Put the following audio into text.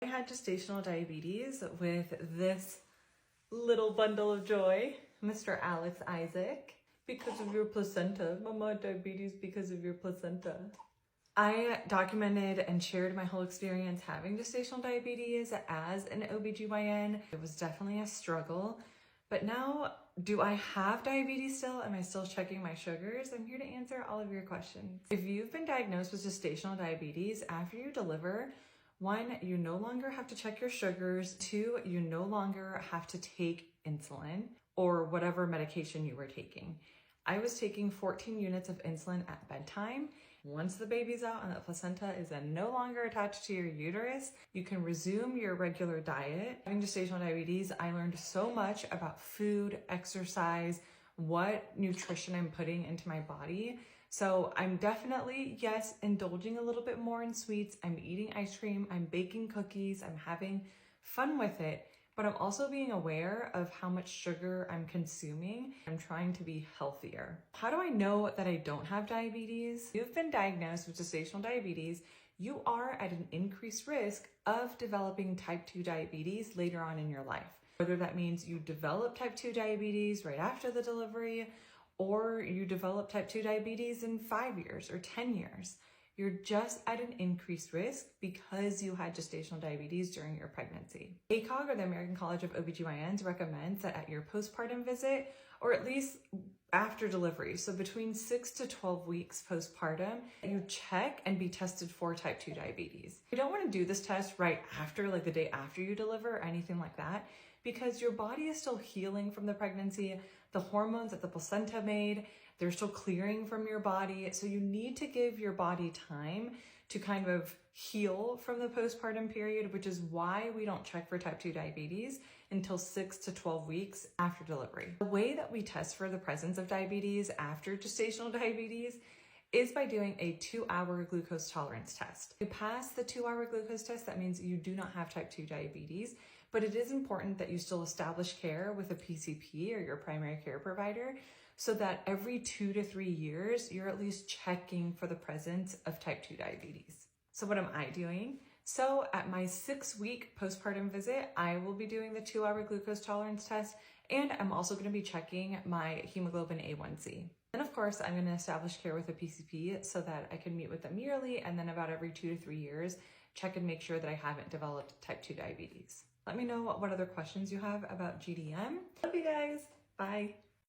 I had gestational diabetes with this little bundle of joy, Mr. Alex Isaac. Because of your placenta. Mama had diabetes because of your placenta. I documented and shared my whole experience having gestational diabetes as an OBGYN. It was definitely a struggle. But now, do I have diabetes still? Am I still checking my sugars? I'm here to answer all of your questions. If you've been diagnosed with gestational diabetes after you deliver, 1, you no longer have to check your sugars. 2, you no longer have to take insulin or whatever medication you were taking. I was taking 14 units of insulin at bedtime. Once the baby's out and the placenta is then no longer attached to your uterus, you can resume your regular diet. Having gestational diabetes, I learned so much about food, exercise, what nutrition I'm putting into my body. So I'm definitely, yes, indulging a little bit more in sweets. I'm eating ice cream, I'm baking cookies, I'm having fun with it. But I'm also being aware of how much sugar I'm consuming. I'm trying to be healthier. How do I know that I don't have diabetes? If you've been diagnosed with gestational diabetes, you are at an increased risk of developing type 2 diabetes later on in your life. Whether that means you develop type 2 diabetes right after the delivery, or you develop type 2 diabetes in 5 years or 10 years. You're just at an increased risk because you had gestational diabetes during your pregnancy. ACOG, or the American College of OBGYNs, recommends that at your postpartum visit, or at least after delivery, so between 6 to 12 weeks postpartum, you check and be tested for type 2 diabetes. You don't want to do this test right after, like the day after you deliver or anything like that, because your body is still healing from the pregnancy. The hormones that the placenta made, they're still clearing from your body. So you need to give your body time to kind of heal from the postpartum period, which is why we don't check for type 2 diabetes until 6 to 12 weeks after delivery. The way that we test for the presence of diabetes after gestational diabetes is by doing a 2-hour glucose tolerance test. If you pass the 2-hour glucose test, that means you do not have type 2 diabetes, but it is important that you still establish care with a PCP or your primary care provider, so that every 2 to 3 years, you're at least checking for the presence of type 2 diabetes. So what am I doing? So at my 6-week postpartum visit, I will be doing the 2-hour glucose tolerance test, and I'm also going to be checking my hemoglobin A1C. And of course, I'm going to establish care with a PCP so that I can meet with them yearly, and then about every 2 to 3 years, check and make sure that I haven't developed type 2 diabetes. Let me know what other questions you have about GDM. Love you guys. Bye.